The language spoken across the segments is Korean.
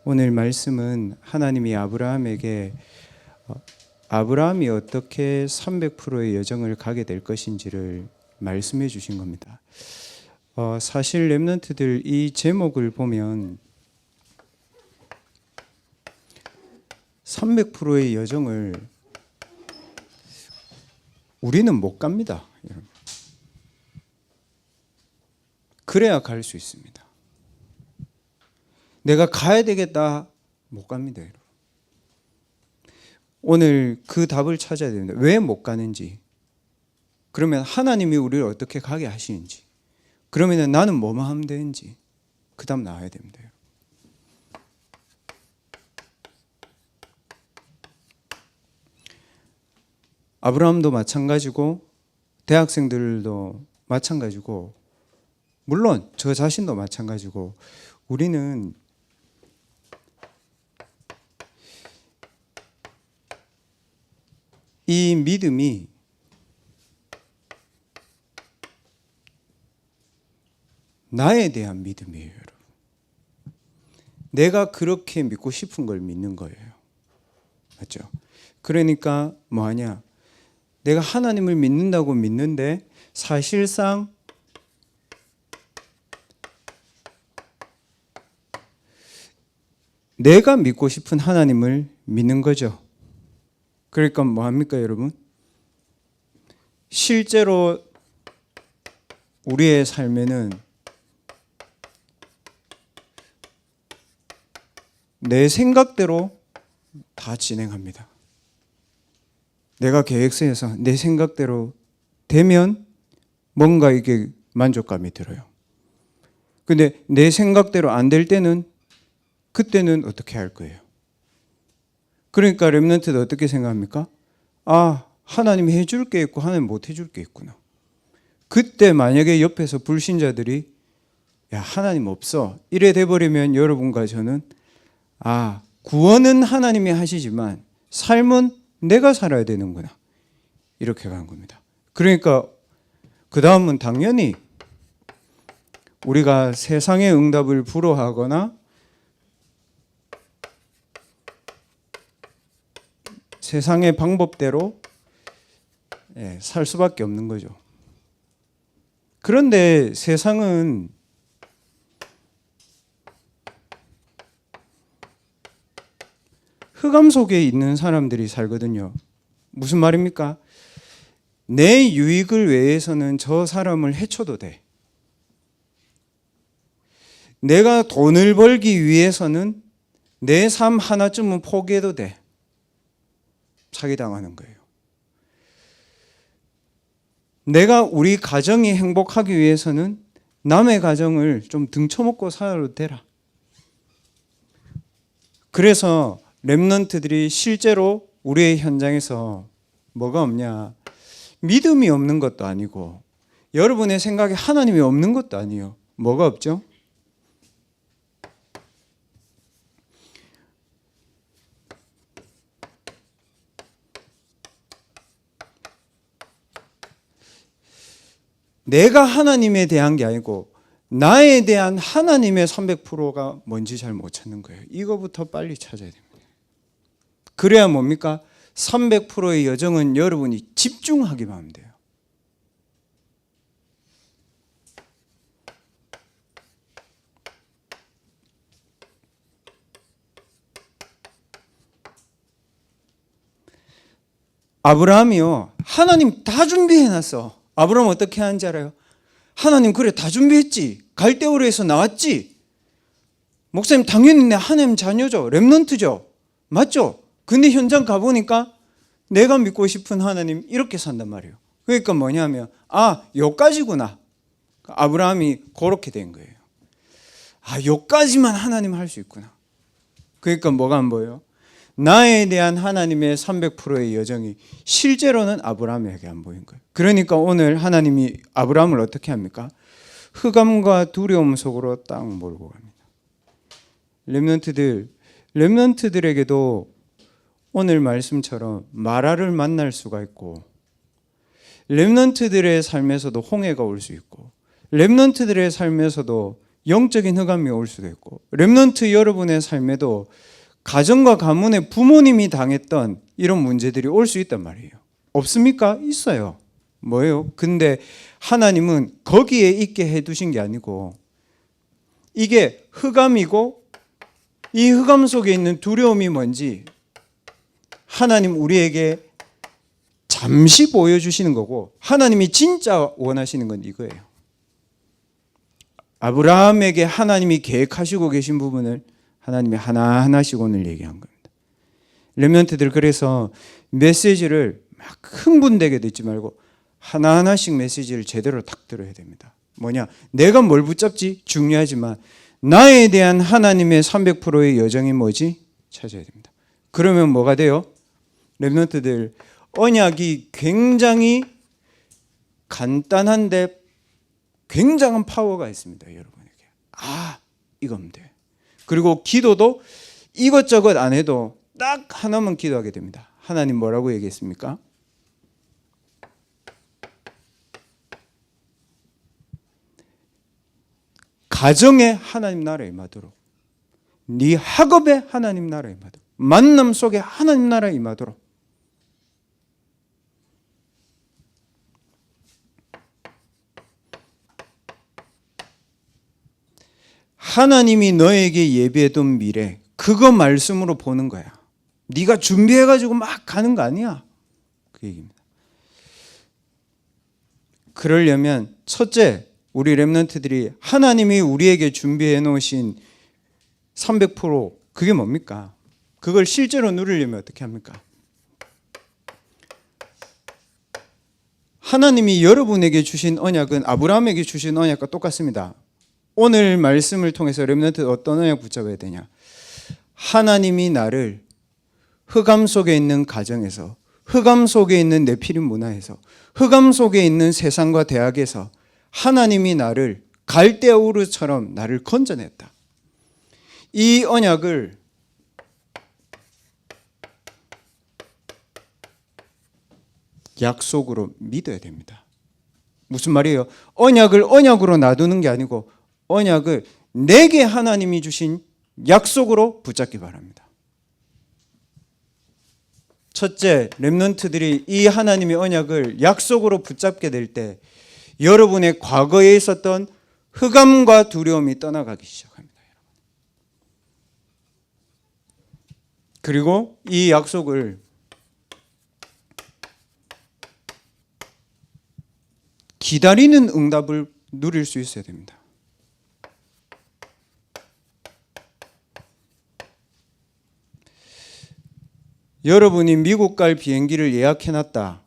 오늘 말씀은 하나님이 아브라함에게 아브라함이 어떻게 300%의 여정을 가게 될 것인지를 말씀해 주신 겁니다. 사실 렘넌트들 이 제목을 보면 300%의 여정을 우리는 못 갑니다. 여러분. 그래야 갈 수 있습니다. 내가 가야 되겠다, 못 갑니다. 여러분. 오늘 그 답을 찾아야 됩니다. 왜 못 가는지, 그러면 하나님이 우리를 어떻게 가게 하시는지, 그러면 나는 뭐만 하면 되는지 그 다음 나와야 됩니다. 아브라함도 마찬가지고 대학생들도 마찬가지고 물론 저 자신도 마찬가지고 우리는 이 믿음이 나에 대한 믿음이에요, 여러분. 내가 그렇게 믿고 싶은 걸 믿는 거예요. 맞죠? 그러니까 뭐하냐? 내가 하나님을 믿는다고 믿는데 사실상 내가 믿고 싶은 하나님을 믿는 거죠. 그러니까 뭐합니까, 여러분? 실제로 우리의 삶에는 내 생각대로 다 진행합니다. 내가 계획서에서 내 생각대로 되면 뭔가 이게 만족감이 들어요. 근데 내 생각대로 안 될 때는 그때는 어떻게 할 거예요? 그러니까 렘넌트도 어떻게 생각합니까? 아, 하나님이 해줄 게 있고 하나님 못 해줄 게 있구나. 그때 만약에 옆에서 불신자들이 야, 하나님 없어 이래 돼버리면 여러분과 저는 구원은 하나님이 하시지만 삶은 내가 살아야 되는구나 이렇게 가는 겁니다. 그러니까 그 다음은 당연히 우리가 세상의 응답을 부러워하거나 세상의 방법대로 살 수밖에 없는 거죠. 그런데 세상은 흑암 속에 있는 사람들이 살거든요. 무슨 말입니까? 내 유익을 위해서는 저 사람을 해쳐도 돼. 내가 돈을 벌기 위해서는 내 삶 하나쯤은 포기해도 돼. 사기당하는 거예요. 내가 우리 가정이 행복하기 위해서는 남의 가정을 좀 등쳐먹고 살아도 되라. 그래서 렘넌트들이 실제로 우리의 현장에서 뭐가 없냐? 믿음이 없는 것도 아니고 여러분의 생각에 하나님이 없는 것도 아니에요. 뭐가 없죠? 내가 하나님에 대한 게 아니고 나에 대한 하나님의 300%가 뭔지 잘 못 찾는 거예요. 이거부터 빨리 찾아야 됩니다. 그래야 뭡니까? 300%의 여정은 여러분이 집중하기만 하면 돼요. 아브라함이요, 하나님 다 준비해놨어. 아브라함 어떻게 하는지 알아요? 하나님 그래 다 준비했지. 갈대우르에서 나왔지. 목사님 당연히 내 하나님 자녀죠. 렘넌트죠. 맞죠? 근데 현장 가보니까 내가 믿고 싶은 하나님 이렇게 산단 말이에요. 그러니까 뭐냐면 요까지구나. 아브라함이 그렇게 된 거예요. 요까지만 하나님 할 수 있구나. 그러니까 뭐가 안 보여요? 나에 대한 하나님의 300%의 여정이 실제로는 아브라함에게 안 보인 거예요. 그러니까 오늘 하나님이 아브라함을 어떻게 합니까? 흑암과 두려움 속으로 딱 몰고 갑니다. 렘넌트들에게도 오늘 말씀처럼 마라를 만날 수가 있고 렘넌트들의 삶에서도 홍해가 올 수 있고 렘넌트들의 삶에서도 영적인 흑암이 올 수도 있고, 렘넌트 여러분의 삶에도 가정과 가문의 부모님이 당했던 이런 문제들이 올 수 있단 말이에요. 없습니까? 있어요. 뭐예요? 근데 하나님은 거기에 있게 해두신 게 아니고, 이게 흑암이고 이 흑암 속에 있는 두려움이 뭔지 하나님 우리에게 잠시 보여주시는 거고, 하나님이 진짜 원하시는 건 이거예요. 아브라함에게 하나님이 계획하시고 계신 부분을 하나님이 하나하나씩 오늘 얘기한 겁니다. 렘넌트들, 그래서 메시지를 막 흥분되게 듣지 말고 하나하나씩 메시지를 제대로 딱 들어야 됩니다. 뭐냐? 내가 뭘 붙잡지? 중요하지만 나에 대한 하나님의 300%의 여정이 뭐지? 찾아야 됩니다. 그러면 뭐가 돼요? 렘넌트들, 언약이 굉장히 간단한데 굉장한 파워가 있습니다. 여러분에게. 이거면 돼. 그리고 기도도 이것저것 안 해도 딱 하나만 기도하게 됩니다. 하나님 뭐라고 얘기했습니까? 가정에 하나님 나라에 임하도록, 네 학업에 하나님 나라에 임하도록, 만남 속에 하나님 나라에 임하도록. 하나님이 너에게 예비해둔 미래, 그거 말씀으로 보는 거야. 네가 준비해가지고 막 가는 거 아니야. 그 얘기입니다. 그러려면 첫째, 우리 렘넌트들이 하나님이 우리에게 준비해 놓으신 300%, 그게 뭡니까? 그걸 실제로 누리려면 어떻게 합니까? 하나님이 여러분에게 주신 언약은 아브라함에게 주신 언약과 똑같습니다. 오늘 말씀을 통해서 렘넌트 어떤 언약 붙잡아야 되냐? 하나님이 나를 흑암 속에 있는 가정에서, 흑암 속에 있는 네피림 문화에서, 흑암 속에 있는 세상과 대학에서 하나님이 나를 갈대아우르처럼 나를 건져냈다. 이 언약을 약속으로 믿어야 됩니다. 무슨 말이에요? 언약을 언약으로 놔두는 게 아니고 언약을 내게 하나님이 주신 약속으로 붙잡기 바랍니다. 첫째, 렘넌트들이 이 하나님의 언약을 약속으로 붙잡게 될 때 여러분의 과거에 있었던 흑암과 두려움이 떠나가기 시작합니다. 그리고 이 약속을 기다리는 응답을 누릴 수 있어야 됩니다. 여러분이 미국 갈 비행기를 예약해놨다.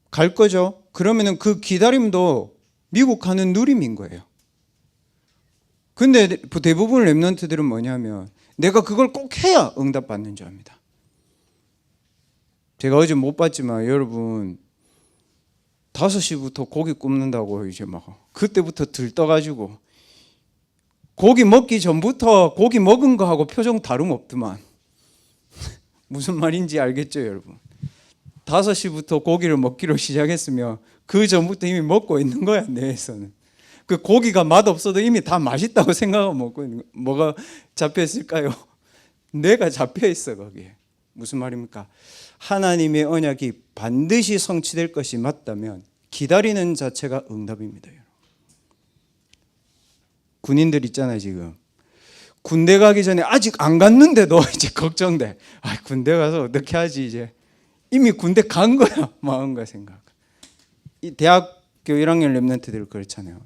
갈 거죠? 그러면은 그 기다림도 미국 가는 누림인 거예요. 근데 대부분 렘넌트들은 뭐냐면 내가 그걸 꼭 해야 응답받는 줄 압니다. 제가 어제 못 봤지만 여러분 5시부터 고기 굽는다고 이제 막 그때부터 들떠가지고 고기 먹기 전부터 고기 먹은 거하고 표정 다름없더만. 무슨 말인지 알겠죠, 여러분? 5시부터 고기를 먹기로 시작했으면 그 전부터 이미 먹고 있는 거야, 뇌에서는. 그 고기가 맛없어도 이미 다 맛있다고 생각하고 먹고 있는 거야. 뭐가 잡혀 있을까요? 뇌가 잡혀 있어, 거기에. 무슨 말입니까? 하나님의 언약이 반드시 성취될 것이 맞다면 기다리는 자체가 응답입니다, 여러분. 군인들 있잖아요, 지금. 군대 가기 전에 아직 안 갔는데도 이제 걱정돼. 군대 가서 어떻게 하지 이제. 이미 군대 간 거야, 마음과 생각. 이 대학교 1학년 렘넌트들 그렇잖아요.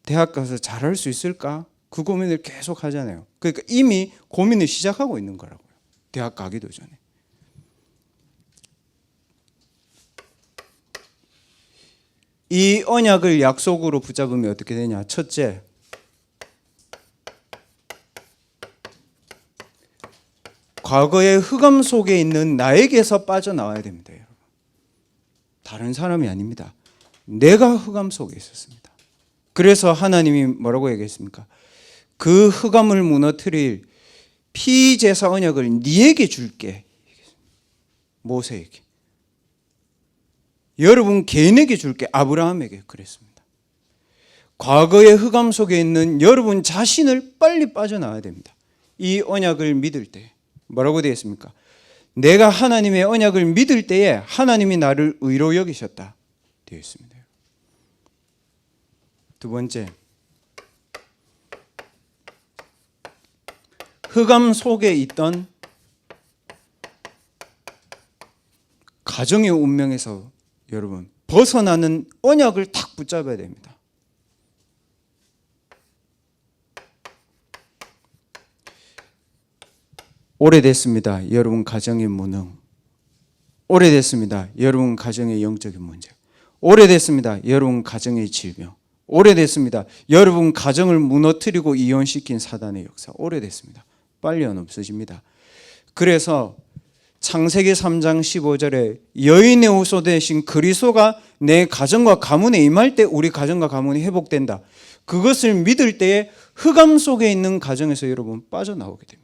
대학 가서 잘할 수 있을까? 그 고민을 계속 하잖아요. 그러니까 이미 고민을 시작하고 있는 거라고요. 대학 가기도 전에. 이 언약을 약속으로 붙잡으면 어떻게 되냐? 첫째, 과거의 흑암 속에 있는 나에게서 빠져나와야 됩니다, 여러분. 다른 사람이 아닙니다. 내가 흑암 속에 있었습니다. 그래서 하나님이 뭐라고 얘기했습니까? 그 흑암을 무너뜨릴 피제사 언약을 네에게 줄게. 모세에게. 여러분 개인에게 줄게. 아브라함에게 그랬습니다. 과거의 흑암 속에 있는 여러분 자신을 빨리 빠져나와야 됩니다. 이 언약을 믿을 때 뭐라고 되어 있습니까? 내가 하나님의 언약을 믿을 때에 하나님이 나를 의로 여기셨다 되어 있습니다. 두 번째, 흑암 속에 있던 가정의 운명에서 여러분 벗어나는 언약을 탁 붙잡아야 됩니다. 오래됐습니다. 여러분 가정의 무능. 오래됐습니다. 여러분 가정의 영적인 문제. 오래됐습니다. 여러분 가정의 질병. 오래됐습니다. 여러분 가정을 무너뜨리고 이혼시킨 사단의 역사. 오래됐습니다. 빨리 안 없어집니다. 그래서 창세기 3장 15절에 여인의 후손 되신 그리스도가 내 가정과 가문에 임할 때 우리 가정과 가문이 회복된다. 그것을 믿을 때에 흑암 속에 있는 가정에서 여러분 빠져나오게 됩니다.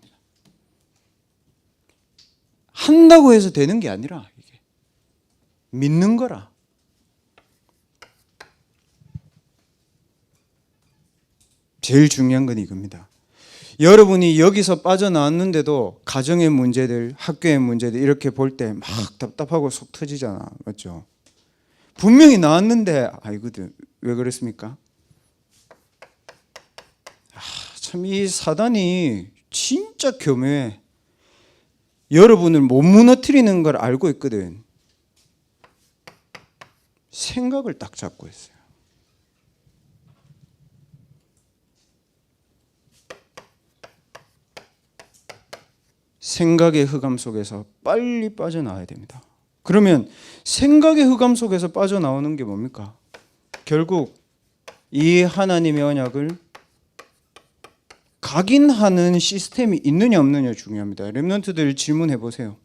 한다고 해서 되는 게 아니라 이게 믿는 거라. 제일 중요한 건 이겁니다. 여러분이 여기서 빠져나왔는데도 가정의 문제들, 학교의 문제들 이렇게 볼 때 막 답답하고 속 터지잖아. 맞죠? 분명히 나왔는데 아이고 왜 그랬습니까? 참 이 사단이 진짜 교묘해. 여러분을 못 무너뜨리는 걸 알고 있거든. 생각을 딱 잡고 있어요. 생각의 흑암 속에서 빨리 빠져나와야 됩니다. 그러면 생각의 흑암 속에서 빠져나오는 게 뭡니까? 결국 이 하나님의 언약을 각인하는 시스템이 있느냐 없느냐 중요합니다. 렘넌트들 질문해 보세요.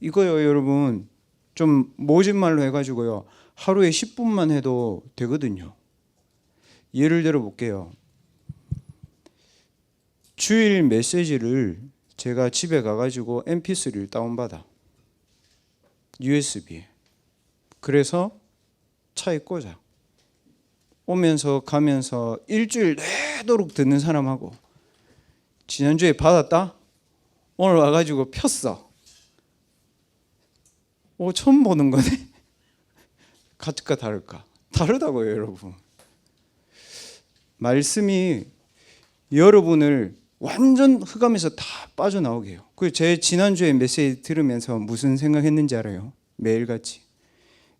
이거요 여러분 좀 모진 말로 해가지고요 하루에 10분만 해도 되거든요. 예를 들어 볼게요. 주일 메시지를 제가 집에 가가지고 mp3를 다운받아 USB에. 그래서 차에 꽂아. 오면서 가면서 일주일 내도록 듣는 사람하고 지난주에 받았다? 오늘 와가지고 폈어. 처음 보는 거네? 같을까 다를까? 다르다고요 여러분. 말씀이 여러분을 완전 흑암에서 다 빠져나오게 해요. 제 지난주에 메시지 들으면서 무슨 생각했는지 알아요? 매일같이.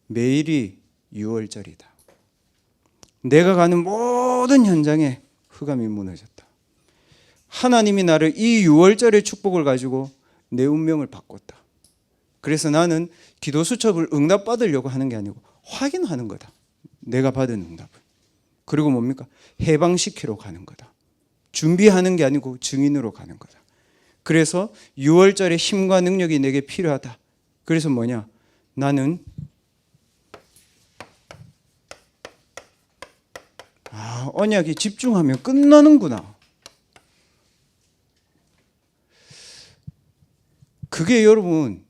매일이 6월절이다. 내가 가는 모든 현장에 흑암이 무너졌다. 하나님이 나를 이 6월절의 축복을 가지고 내 운명을 바꿨다. 그래서 나는 기도 수첩을 응답받으려고 하는 게 아니고 확인하는 거다. 내가 받은 응답을. 그리고 뭡니까? 해방시키러 가는 거다. 준비하는 게 아니고 증인으로 가는 거다. 그래서 6월절에 힘과 능력이 내게 필요하다. 그래서 뭐냐? 나는 언약에 집중하면 끝나는구나. 그게 여러분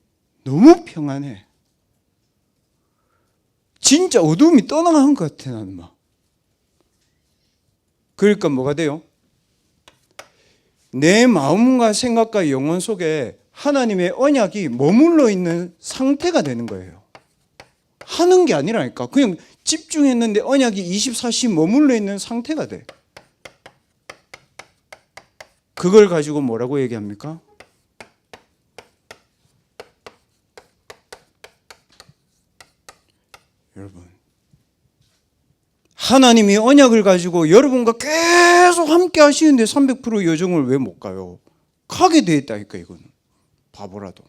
너무 평안해. 진짜 어둠이 떠나간 것 같아 나는 막. 그러니까 뭐가 돼요? 내 마음과 생각과 영혼 속에 하나님의 언약이 머물러 있는 상태가 되는 거예요. 하는 게 아니라니까. 그냥 집중했는데 언약이 24시 머물러 있는 상태가 돼. 그걸 가지고 뭐라고 얘기합니까? 여러분, 하나님이 언약을 가지고 여러분과 계속 함께 하시는데 300% 여정을 왜 못 가요? 가게 돼 있다니까 이거는. 바보라도.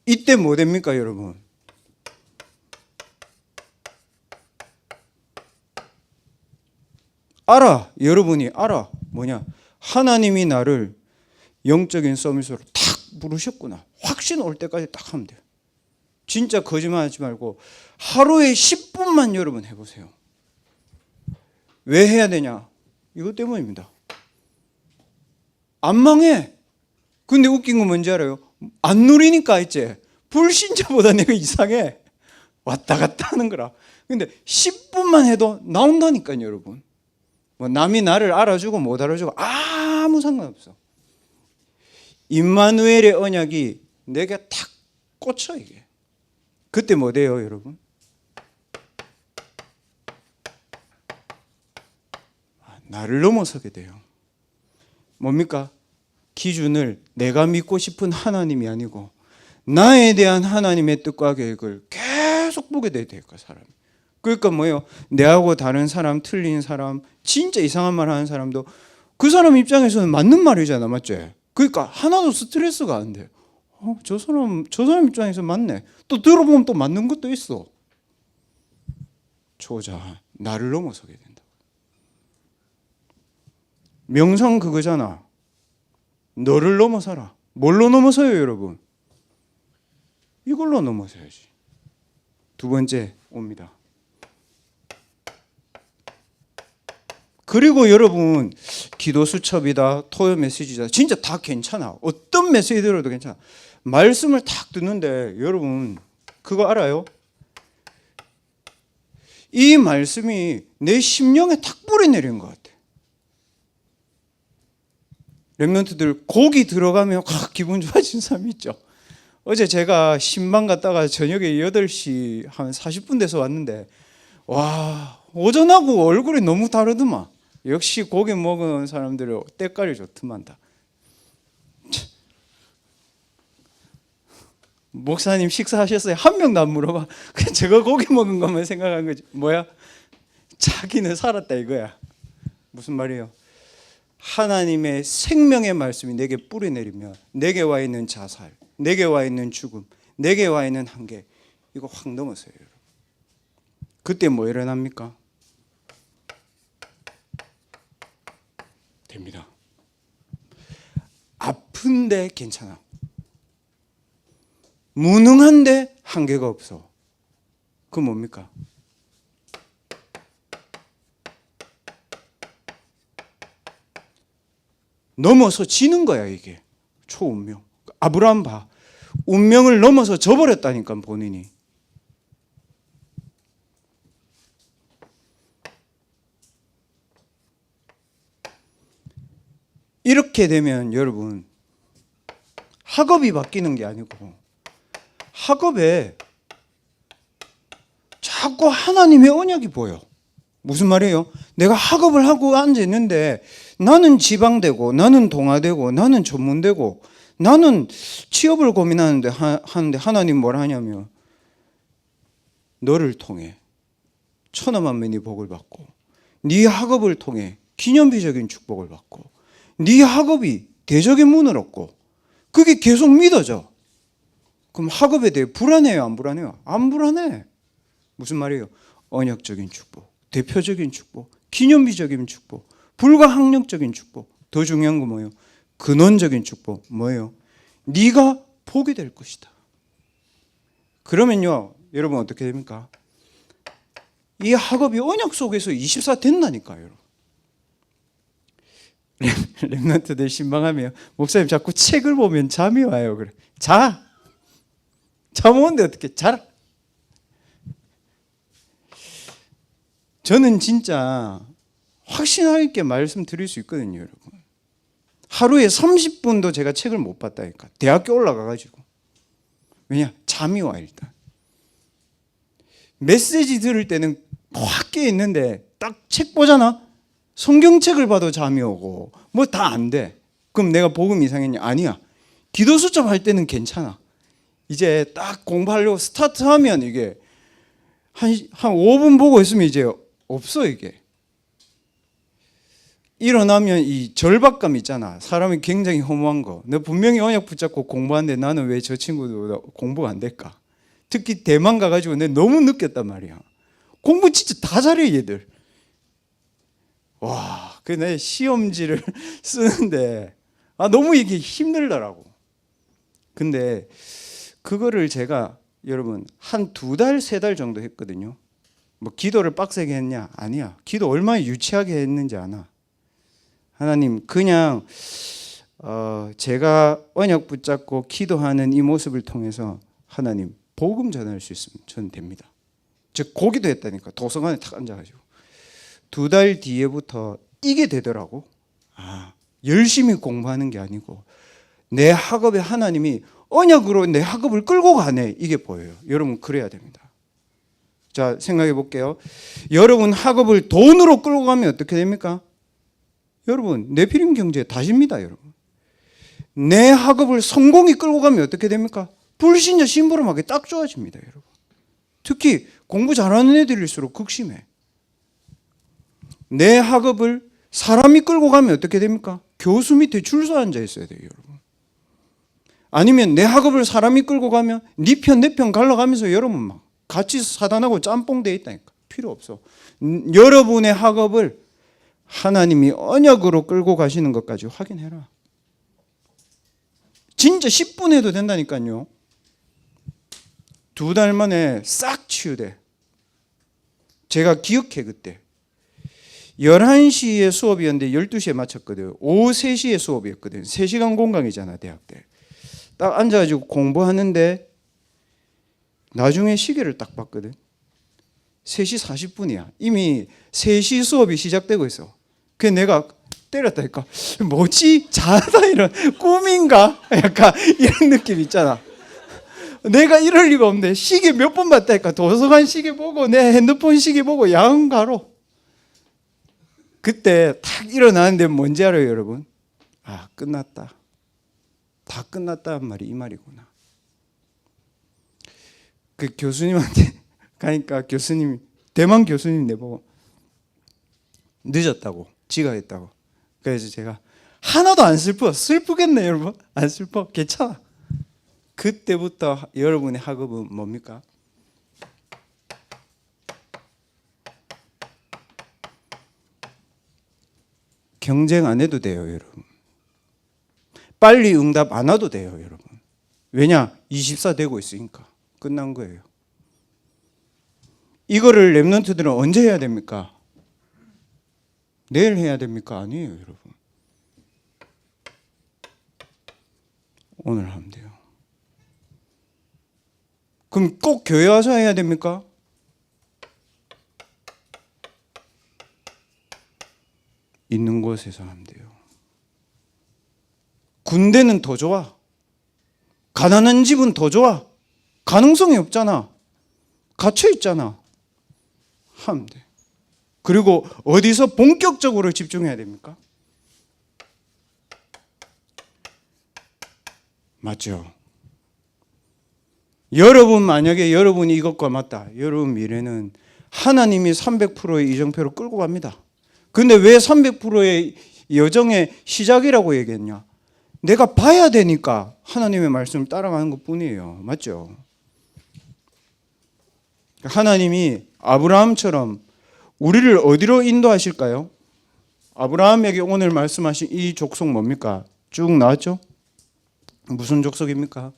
이때 뭐 됩니까 여러분? 여러분이 알아. 뭐냐? 하나님이 나를 영적인 서밋으로 탁 부르셨구나. 확신 올 때까지 딱 하면 돼요. 진짜 거짓말하지 말고 하루에 10분만 여러분 해보세요. 왜 해야 되냐? 이것 때문입니다. 안 망해. 근데 웃긴 건 뭔지 알아요? 안 누리니까 있지. 불신자보다 내가 이상해. 왔다 갔다 하는 거라. 근데 10분만 해도 나온다니까요, 여러분. 뭐 남이 나를 알아주고 못 알아주고 아무 상관없어. 임마누엘의 언약이 내게 탁 꽂혀 이게. 그때 뭐 돼요, 여러분? 나를 넘어서게 돼요. 뭡니까? 기준을 내가 믿고 싶은 하나님이 아니고 나에 대한 하나님의 뜻과 계획을 계속 보게 되니까 사람이. 그러니까 뭐예요? 내하고 다른 사람, 틀린 사람, 진짜 이상한 말 하는 사람도 그 사람 입장에서는 맞는 말이잖아, 맞지? 그러니까 하나도 스트레스가 안 돼. 저 사람 입장에서 맞네. 또 들어보면 또 맞는 것도 있어. 조자, 나를 넘어서게 된다. 명상 그거잖아. 너를 넘어서라. 뭘로 넘어서요, 여러분? 이걸로 넘어서야지. 두 번째 옵니다. 그리고 여러분, 기도 수첩이다, 토요 메시지다, 진짜 다 괜찮아. 어떤 메시지 들어도 괜찮아. 말씀을 탁 듣는데 여러분 그거 알아요? 이 말씀이 내 심령에 탁 뿌리 내린 것 같아. 렘넌트들 고기 들어가면 기분 좋아진 사람 있죠. 어제 제가 신방 갔다가 저녁에 8시 한 40분 돼서 왔는데 와, 오전하고 얼굴이 너무 다르더만. 역시 고기 먹은 사람들은 때깔이 좋더만 다. 목사님 식사하셨어요? 한 명도 안 물어봐. 그냥 제가 고기 먹은 것만 생각한 거지. 뭐야? 자기는 살았다 이거야. 무슨 말이에요? 하나님의 생명의 말씀이 내게 뿌리 내리면 내게 와 있는 자살, 내게 와 있는 죽음, 내게 와 있는 한계, 이거 확 넘어서요. 그때 뭐 일어납니까? 됩니다. 아픈데 괜찮아. 무능한데 한계가 없어. 그건 뭡니까? 넘어서 지는 거야 이게. 초운명. 아브라함 봐. 운명을 넘어서 져버렸다니까 본인이. 이렇게 되면 여러분 학업이 바뀌는 게 아니고 학업에 자꾸 하나님의 언약이 보여. 무슨 말이에요? 내가 학업을 하고 앉아있는데 나는 지방되고 나는 동아되고 나는 전문되고 나는 취업을 고민하는데 하나님 뭐라 하냐면 너를 통해 천하만민이 복을 받고 네 학업을 통해 기념비적인 축복을 받고 네 학업이 대적의 문을 얻고 그게 계속 믿어져. 그럼 학업에 대해 불안해요? 안 불안해요? 안 불안해. 무슨 말이에요? 언약적인 축복, 대표적인 축복, 기념비적인 축복, 불가항력적인 축복. 더 중요한 건 뭐예요? 근원적인 축복. 뭐예요? 네가 복이 될 것이다. 그러면요 여러분 어떻게 됩니까? 이 학업이 언약 속에서 24 된다니까요. 여러분. 렘넌트들 신방하면 목사님 자꾸 책을 보면 잠이 와요. 그래. 자. 잠 오는데 어떻게 자라. 저는 진짜 확신하게 있게 말씀드릴 수 있거든요, 여러분. 하루에 30분도 제가 책을 못 봤다니까. 대학교 올라가가지고. 왜냐? 잠이 와 일단. 메시지 들을 때는 확 깨 있는데 딱 책 보잖아. 성경책을 봐도 잠이 오고 뭐 다 안 돼. 그럼 내가 복음 이상했냐? 아니야. 기도 수첩 할 때는 괜찮아. 이제 딱 공부하려고 스타트하면 이게 한 5분 보고 있으면 이제 없어 이게. 일어나면 이 절박감 있잖아. 사람이 굉장히 허무한 거. 너 분명히 언약 붙잡고 공부하는데 나는 왜 저 친구도 공부가 안 될까? 특히 대만 가가지고 내가 너무 느꼈단 말이야. 공부 진짜 다 잘해 얘들. 와, 그 내 시험지를 쓰는데 너무 이게 힘들더라고. 근데 그거를 제가 여러분 한 2달, 3달 정도 했거든요. 뭐 기도를 빡세게 했냐? 아니야. 기도 얼마나 유치하게 했는지 아나. 하나님 그냥 제가 언약 붙잡고 기도하는 이 모습을 통해서 하나님 복음 전할 수 있으면 저는 됩니다. 즉 고기도 했다니까. 도서관에 탁 앉아가지고 2달 뒤에부터 이게 되더라고. 아, 열심히 공부하는 게 아니고 내 학업에 하나님이 언약으로 내 학업을 끌고 가네, 이게 보여요. 여러분 그래야 됩니다. 자, 생각해 볼게요. 여러분 학업을 돈으로 끌고 가면 어떻게 됩니까? 여러분 네피림 경제에 다집니다. 여러분 내 학업을 성공이 끌고 가면 어떻게 됩니까? 불신자 심부름하기 딱 좋아집니다. 여러분 특히 공부 잘하는 애들일수록 극심해. 내 학업을 사람이 끌고 가면 어떻게 됩니까? 교수 밑에 줄 서 앉아 있어야 돼요. 여러분 아니면 내 학업을 사람이 끌고 가면 네 편 내 편 갈라가면서 여러분 막 같이 사단하고 짬뽕 돼 있다니까. 필요 없어. 여러분의 학업을 하나님이 언약으로 끌고 가시는 것까지 확인해라. 진짜 10분 해도 된다니까요. 2달 만에 싹 치유돼. 제가 기억해 그때 11시에 수업이었는데 12시에 마쳤거든. 오후 3시에 수업이었거든. 3시간 공강이잖아 대학 때. 딱 앉아가지고 공부하는데 나중에 시계를 딱 봤거든. 3시 40분이야. 이미 3시 수업이 시작되고 있어. 그래서 내가 때렸다니까. 뭐지? 자다 이런 꿈인가? 약간 이런 느낌 있잖아. 내가 이럴 리가 없네. 시계 몇 번 봤다니까. 도서관 시계 보고 내 핸드폰 시계 보고 야근가로. 그때 탁 일어나는데 뭔지 알아요 여러분? 아, 끝났다. 다 끝났다는 말이 이 말이구나. 그 교수님한테 가니까 교수님, 대만 교수님 내보고 늦었다고, 지각했다고. 그래서 제가 하나도 안 슬퍼. 슬프겠네 여러분? 안 슬퍼. 괜찮아. 그때부터 여러분의 학업은 뭡니까? 경쟁 안 해도 돼요 여러분. 빨리 응답 안 와도 돼요 여러분. 왜냐? 24 되고 있으니까. 끝난 거예요. 이거를 랩런트들은 언제 해야 됩니까? 내일 해야 됩니까? 아니에요 여러분. 오늘 하면 돼요. 그럼 꼭 교회 와서 해야 됩니까? 있는 곳에서 하면 돼요. 군대는 더 좋아. 가난한 집은 더 좋아. 가능성이 없잖아. 갇혀 있잖아. 하면 돼. 그리고 어디서 본격적으로 집중해야 됩니까? 맞죠? 여러분 만약에 여러분이 이것과 맞다. 여러분 미래는 하나님이 300%의 이정표로 끌고 갑니다. 근데 왜 300%의 여정의 시작이라고 얘기했냐? 내가 봐야 되니까 하나님의 말씀을 따라가는 것 뿐이에요. 맞죠? 하나님이 아브라함처럼 우리를 어디로 인도하실까요? 아브라함에게 오늘 말씀하신 이 족속 뭡니까? 쭉 나왔죠? 무슨 족속입니까?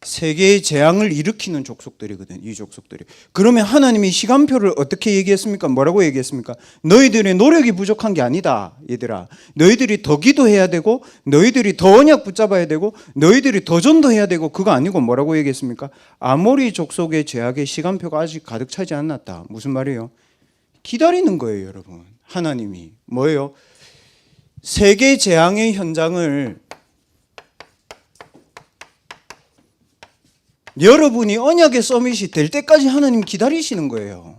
세계의 재앙을 일으키는 족속들이거든. 이 족속들이. 그러면 하나님이 시간표를 어떻게 얘기했습니까? 뭐라고 얘기했습니까? 너희들의 노력이 부족한 게 아니다. 얘들아, 너희들이 더 기도해야 되고 너희들이 더 언약 붙잡아야 되고 너희들이 더 전도해야 되고, 그거 아니고 뭐라고 얘기했습니까? 아모리 족속의 죄악의 시간표가 아직 가득 차지 않았다. 무슨 말이에요? 기다리는 거예요 여러분. 하나님이 뭐예요? 세계 재앙의 현장을 여러분이 언약의 서밋이 될 때까지 하나님 기다리시는 거예요.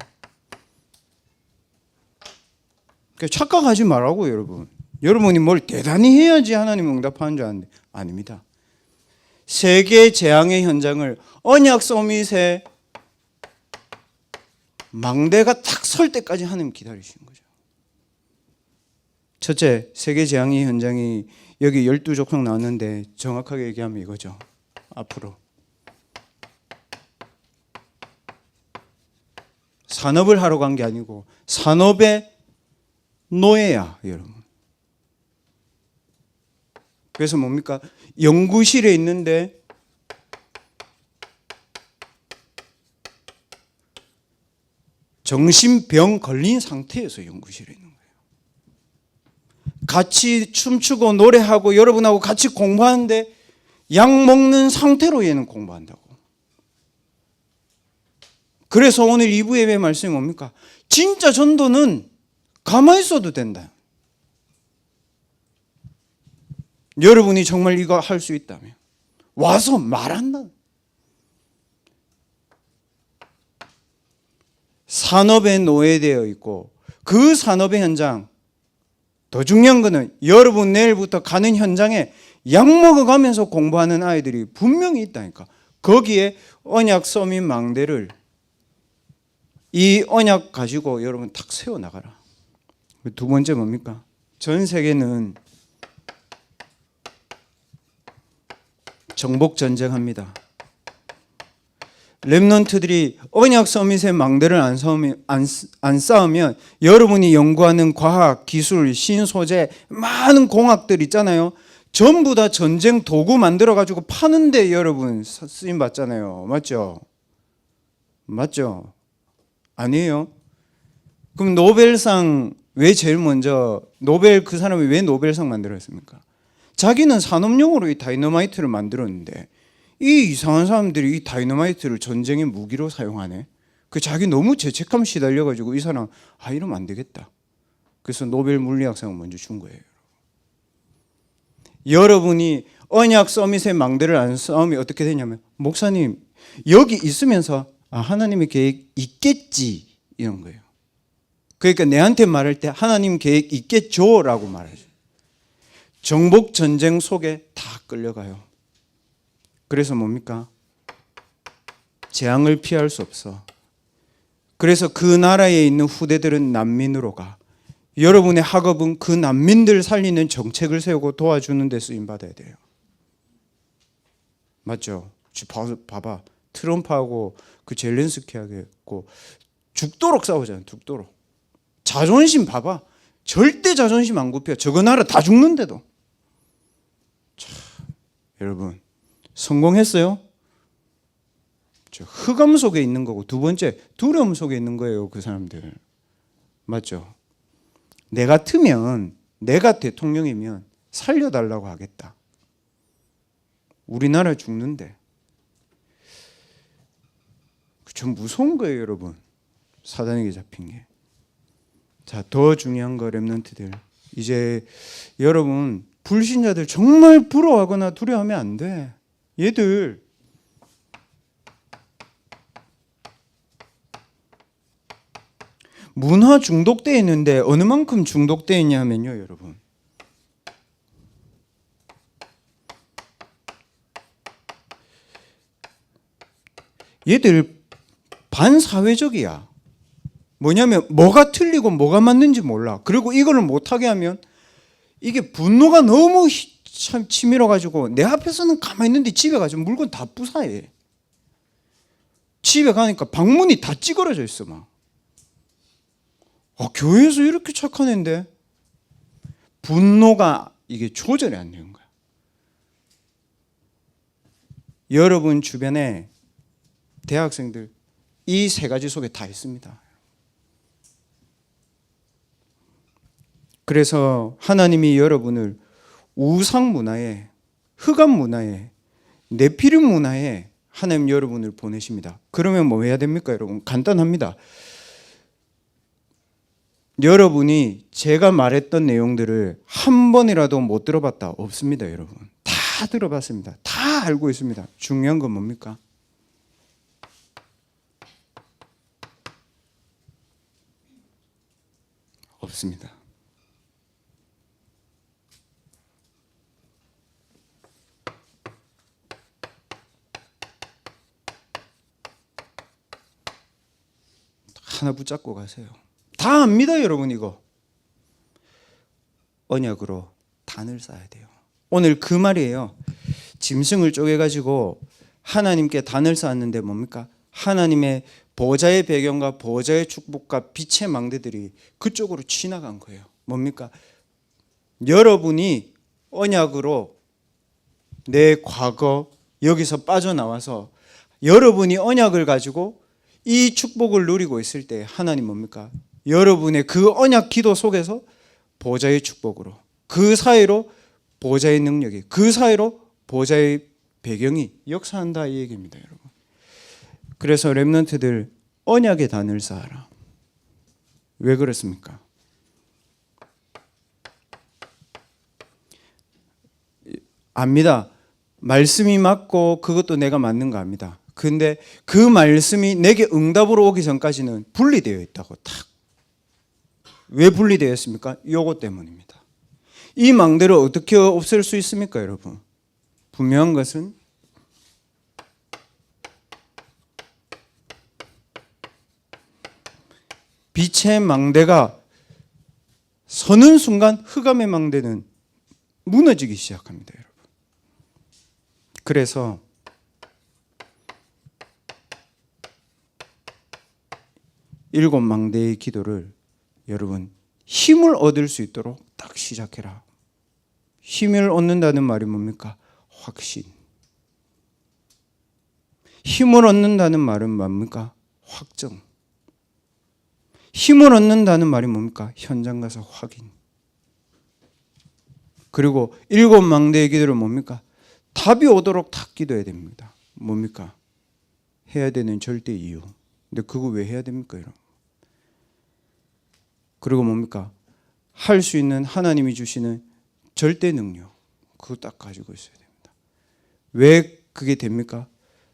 착각하지 말라고 여러분. 여러분이 뭘 대단히 해야지 하나님 응답하는 줄 아는데 아닙니다. 세계 재앙의 현장을 언약 서밋의 망대가 탁 설 때까지 하나님 기다리시는 거죠. 첫째, 세계 재앙의 현장이 여기 12족속 나왔는데 정확하게 얘기하면 이거죠. 앞으로 산업을 하러 간 게 아니고 산업의 노예야 여러분. 그래서 뭡니까? 연구실에 있는데 정신병 걸린 상태에서 연구실에 있는 거예요. 같이 춤추고 노래하고 여러분하고 같이 공부하는데 약 먹는 상태로 얘는 공부한다고. 그래서 오늘 2부 예배 말씀이 뭡니까? 진짜 전도는 가만히 있어도 된다. 여러분이 정말 이거 할 수 있다면 와서 말한다. 산업에 노예되어 있고 그 산업의 현장, 더 중요한 거는 여러분 내일부터 가는 현장에 약 먹어가면서 공부하는 아이들이 분명히 있다니까. 거기에 언약 서밋 망대를 이 언약 가지고 여러분 탁 세워나가라. 두 번째 뭡니까? 전 세계는 정복 전쟁합니다. 렘넌트들이 언약 서밋의 망대를 안 쌓으면 여러분이 연구하는 과학, 기술, 신소재, 많은 공학들 있잖아요. 전부 다 전쟁 도구 만들어가지고 파는데 여러분 쓰임 받잖아요. 맞죠? 맞죠? 아니에요? 그럼 노벨상 왜 제일 먼저 그 사람이 왜 노벨상 만들었습니까? 자기는 산업용으로 이 다이너마이트를 만들었는데 이 이상한 사람들이 이 다이너마이트를 전쟁의 무기로 사용하네. 그 자기 너무 죄책감 시달려가지고 이 사람 이러면 안 되겠다. 그래서 노벨 물리학상을 먼저 준 거예요. 여러분이 언약 서밋의 망대를 안 쌓으면 어떻게 되냐면 목사님 여기 있으면서 하나님의 계획 있겠지 이런 거예요. 그러니까 내한테 말할 때 하나님 계획 있겠죠 라고 말하죠. 정복 전쟁 속에 다 끌려가요. 그래서 뭡니까? 재앙을 피할 수 없어. 그래서 그 나라에 있는 후대들은 난민으로 가. 여러분의 학업은 그 난민들 살리는 정책을 세우고 도와주는 데 쓰임받아야 돼요. 맞죠? 봐봐. 트럼프하고 그 젤렌스키하고 죽도록 싸우잖아요. 죽도록. 자존심 봐봐. 절대 자존심 안 굽혀. 저거 나라 다 죽는데도. 참, 여러분 성공했어요? 저 흑암 속에 있는 거고 두 번째 두려움 속에 있는 거예요. 그 사람들. 맞죠? 내 같으면 내가 대통령이면 살려달라고 하겠다. 우리나라 죽는데. 좀 무서운 거예요, 여러분. 사단에게 잡힌 게. 자, 더 중요한 거 렘넌트들. 이제 여러분 불신자들 정말 부러워하거나 두려워하면 안 돼. 얘들 문화 중독돼 있는데 어느 만큼 중독돼 있냐면요, 여러분. 얘들 반사회적이야. 뭐냐면 뭐가 틀리고 뭐가 맞는지 몰라. 그리고 이거를 못하게 하면 이게 분노가 너무 참 치밀어가지고 내 앞에서는 가만히 있는데 집에 가서 물건 다 부사해. 집에 가니까 방문이 다 찌그러져 있어 막. 교회에서 이렇게 착한 애인데 분노가 이게 조절이 안 되는 거야. 여러분 주변에 대학생들 이 세 가지 속에 다 있습니다. 그래서 하나님이 여러분을 우상 문화에, 흑암 문화에, 네피림 문화에 하나님 여러분을 보내십니다. 그러면 뭐 해야 됩니까, 여러분? 간단합니다. 여러분이 제가 말했던 내용들을 한 번이라도 못 들어봤다 없습니다, 여러분. 다 들어봤습니다. 다 알고 있습니다. 중요한 건 뭡니까? 없습니다. 하나 붙잡고 가세요. 다 압니다, 여러분. 이거 언약으로 단을 쌓아야 돼요. 오늘 그 말이에요. 짐승을 쪼개가지고 하나님께 단을 쌓았는데 뭡니까? 하나님의 보좌의 배경과 보좌의 축복과 빛의 망대들이 그쪽으로 지나간 거예요. 뭡니까? 여러분이 언약으로 내 과거 여기서 빠져나와서 여러분이 언약을 가지고 이 축복을 누리고 있을 때 하나님 뭡니까? 여러분의 그 언약 기도 속에서 보좌의 축복으로, 그 사이로 보좌의 능력이, 그 사이로 보좌의 배경이 역사한다 이 얘기입니다, 여러분. 그래서 렘넌트들 언약의 단을 쌓아라. 왜 그렇습니까? 압니다. 말씀이 맞고 그것도 내가 맞는 거 압니다. 근데 그 말씀이 내게 응답으로 오기 전까지는 분리되어 있다고 탁. 왜 분리되어 있습니까? 요거 때문입니다. 이 망대를 어떻게 없앨 수 있습니까, 여러분? 분명한 것은 빛의 망대가 서는 순간 흑암의 망대는 무너지기 시작합니다, 여러분. 그래서 일곱 망대의 기도를 여러분 힘을 얻을 수 있도록 딱 시작해라. 힘을 얻는다는 말이 뭡니까? 확신. 힘을 얻는다는 말은 뭡니까? 확정. 힘을 얻는다는 말이 뭡니까? 현장 가서 확인. 그리고 일곱 망대의 기도를 뭡니까? 답이 오도록 탁 기도해야 됩니다. 뭡니까? 해야 되는 절대 이유. 근데 그거 왜 해야 됩니까, 여러분? 그리고 뭡니까? 할 수 있는 하나님이 주시는 절대 능력. 그거 딱 가지고 있어야 됩니다. 왜 그게 됩니까?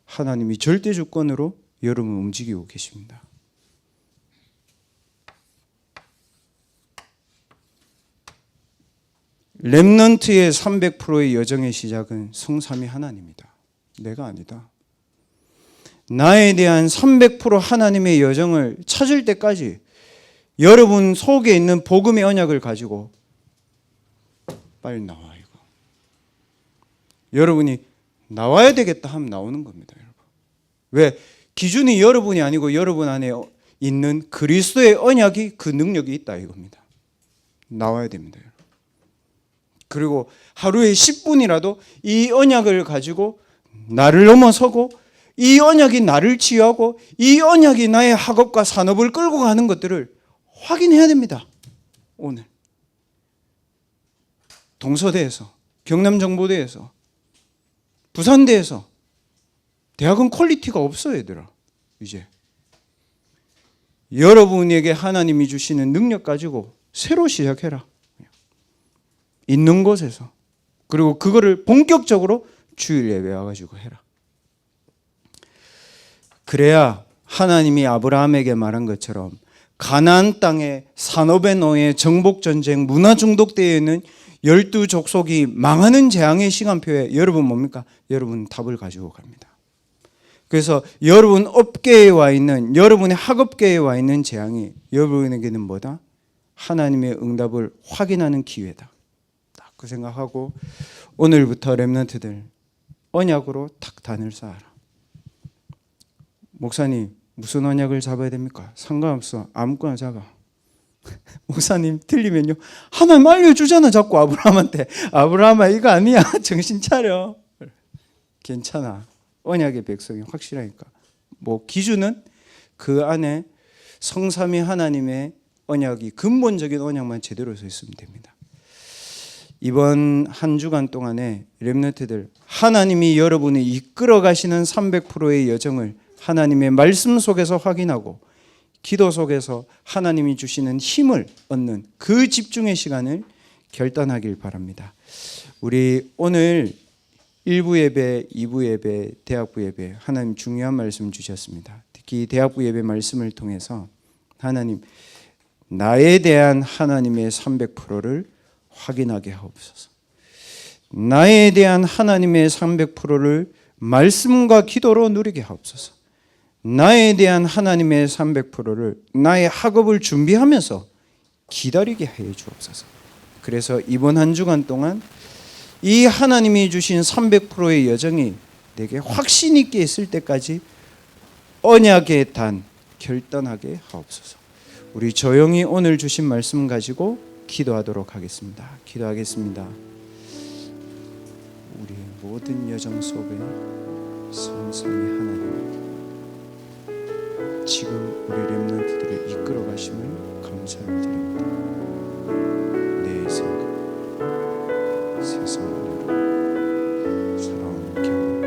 하나님이 절대 주권으로 여러분을 움직이고 계십니다. 렘넌트의 300%의 여정의 시작은 성삼위 하나님이다. 내가 아니다. 나에 대한 300% 하나님의 여정을 찾을 때까지 여러분 속에 있는 복음의 언약을 가지고 빨리 나와 이거. 여러분이 나와야 되겠다 하면 나오는 겁니다, 여러분. 왜? 기준이 여러분이 아니고 여러분 안에 있는 그리스도의 언약이 그 능력이 있다 이겁니다. 나와야 됩니다, 여러분. 그리고 하루에 10분이라도 이 언약을 가지고 나를 넘어서고 이 언약이 나를 치유하고 이 언약이 나의 학업과 산업을 끌고 가는 것들을 확인해야 됩니다. 오늘 동서대에서, 경남정보대에서, 부산대에서 대학은 퀄리티가 없어요, 얘들아. 이제 여러분에게 하나님이 주시는 능력 가지고 새로 시작해라. 있는 곳에서. 그리고 그거를 본격적으로 주일 예배 와가지고 해라. 그래야 하나님이 아브라함에게 말한 것처럼 가나안 땅에 산업의 노예, 정복전쟁, 문화중독되어 있는 12족속이 망하는 재앙의 시간표에 여러분 뭡니까? 여러분 답을 가지고 갑니다. 그래서 여러분 업계에 와 있는, 여러분의 학업계에 와 있는 재앙이 여러분에게는 뭐다? 하나님의 응답을 확인하는 기회다. 딱 그 생각하고 오늘부터 렘넌트들 언약으로 탁 단을 쌓아라. 목사님 무슨 언약을 잡아야 됩니까? 상관없어. 아무거나 잡아. 목사님 틀리면요. 하나님 알려주잖아. 자꾸 아브라함한테. 아브라함아 이거 아니야. 정신 차려. 괜찮아. 언약의 백성이 확실하니까. 뭐 기준은 그 안에 성삼위 하나님의 언약이 근본적인 언약만 제대로 서 있으면 됩니다. 이번 한 주간 동안에 렘넌트들 하나님이 여러분이 이끌어 가시는 300%의 여정을 하나님의 말씀 속에서 확인하고 기도 속에서 하나님이 주시는 힘을 얻는 그 집중의 시간을 결단하길 바랍니다. 우리 오늘 1부 예배, 2부 예배, 대학부 예배 하나님 중요한 말씀 주셨습니다. 특히 대학부 예배 말씀을 통해서 하나님 나에 대한 하나님의 300%를 확인하게 하옵소서. 나에 대한 하나님의 300%를 말씀과 기도로 누리게 하옵소서. 나에 대한 하나님의 300%를 나의 학업을 준비하면서 기다리게 해 주옵소서. 그래서 이번 한 주간 동안 이 하나님이 주신 300%의 여정이 내게 확신 있게 있을 때까지 언약의 단 결단하게 하옵소서. 우리 조용히 오늘 주신 말씀 가지고 기도하도록 하겠습니다. 기도하겠습니다. 우리의 모든 여정 속에 성삼위 하나님 지금 우리 렘넌트들을 이끌어 가심을 감사를 드립니다. 내 생각, 세상 노력, 살아온 경험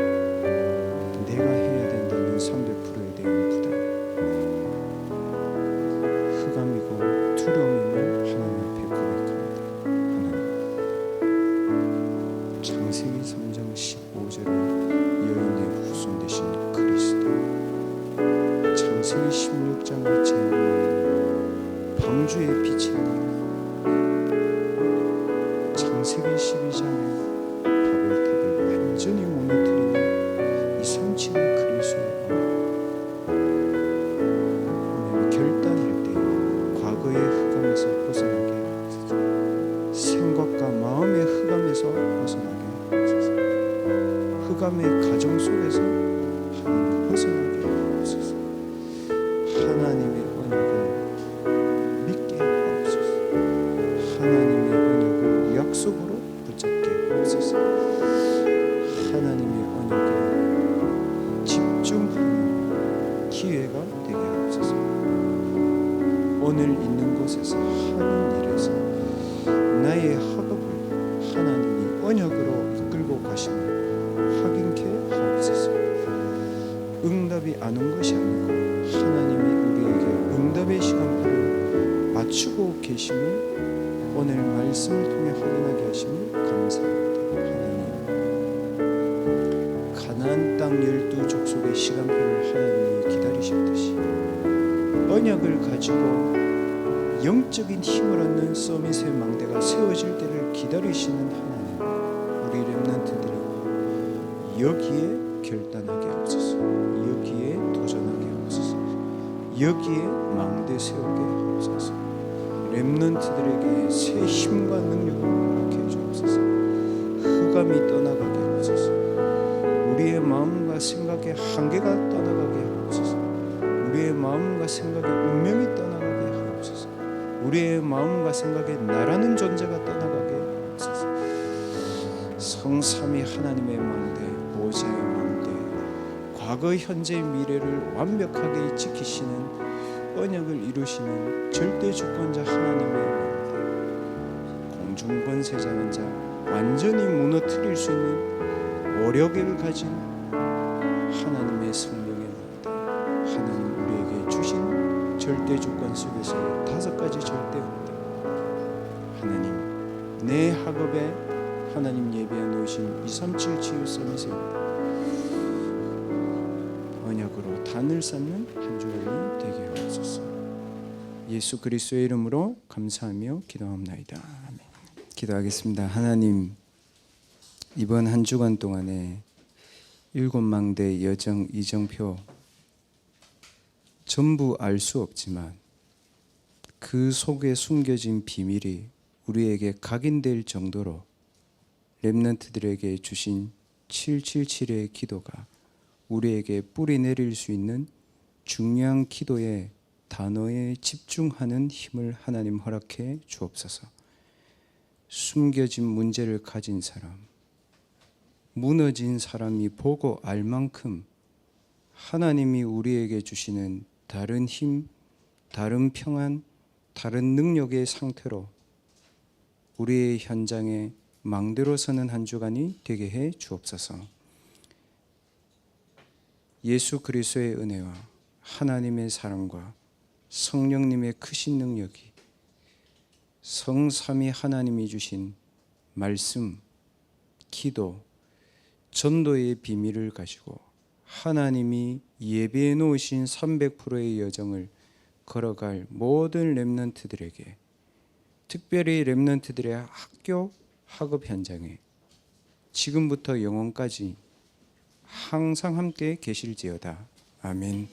창조의 빛이 창세기 12장에 바벨탑을 완전히 무너뜨리는 이 성취는 그리스도의 하나님 결단할 때 과거의 흑암에서 벗어나게 하옵소서. 생각과 마음의 흑암에서 벗어나게 하옵소서. 흑암의 가정 속에서 하나님 벗어나게 하옵소서. 하나님의 언약을 믿게 하옵소서. 하나님의 언약을 약속으로 붙잡게 하옵소서. 하나님의 언약에 집중하는 기회가 되게 하옵소서. 오늘 있는 곳에서 하는 일에서 나의 학업을 하나님이 언약으로 이끌고 가심을 확인케 하옵소서. 응답이 안 온 것이 아니고 하나님이 우리에게 응답의 시간표를 맞추고 계심을 오늘 말씀을 통해 확인하게 하심을 감사합니다. 하나님, 가나안 땅 12족속의 시간표를 하나님이 기다리셨듯이 언약을 가지고 영적인 힘을 얻는 서밋의 망대가 세워질 때를 기다리시는 하나님, 우리 렘넌트들이 여기에 결단하게 하옵소서. 여기에 도전하게 하옵소서. 여기에 망대 세우게 하옵소서. 렘넌트들에게 새 힘과 능력을 허락해 주옵소서. 흑암이 떠나가게 하옵소서. 우리의 마음과 생각의 한계가 떠나가게 하옵소서. 우리의 마음과 생각의 운명이 떠나가게 하옵소서. 우리의 마음과 생각의 나라는 존재가 떠나가게 하옵소서. 성삼위 하나님의 망대, 보좌의 망대, 과거, 현재, 미래를 완벽하게 지키시는 언약을 이루시는 절대 주권자 하나님의 망대, 공중 권세자는 자 완전히 무너뜨릴 수 있는 오력을 가진 하나님의 성령의 망대, 하나님 우리에게 주신 절대 주권 속에서의 5가지 절대 응답. 하나님, 내 학업에 하나님 예비해 놓으신 237 치유 서밋의 언약으로 단을 쌓는 한 주간이 되게 하옵소서. 예수 그리스도의 이름으로 감사하며 기도합나이다. 아멘. 기도하겠습니다. 하나님, 이번 한 주간 동안에 7망대 여정 이정표 전부 알 수 없지만 그 속에 숨겨진 비밀이 우리에게 각인될 정도로 렘넌트들에게 주신 777의 기도가 우리에게 뿌리 내릴 수 있는 중요한 기도의 단어에 집중하는 힘을 하나님 허락해 주옵소서. 숨겨진 문제를 가진 사람, 무너진 사람이 보고 알 만큼 하나님이 우리에게 주시는 다른 힘, 다른 평안, 다른 능력의 상태로 우리의 현장에 망대로 서는 한 주간이 되게 해 주옵소서. 예수 그리스도의 은혜와 하나님의 사랑과 성령님의 크신 능력이 성삼위 하나님이 주신 말씀, 기도, 전도의 비밀을 가지고 하나님이 예비해 놓으신 300%의 여정을 걸어갈 모든 렘넌트들에게, 특별히 렘넌트들의 학교, 학업 현장에 지금부터 영원까지 항상 함께 계실지어다. 아멘.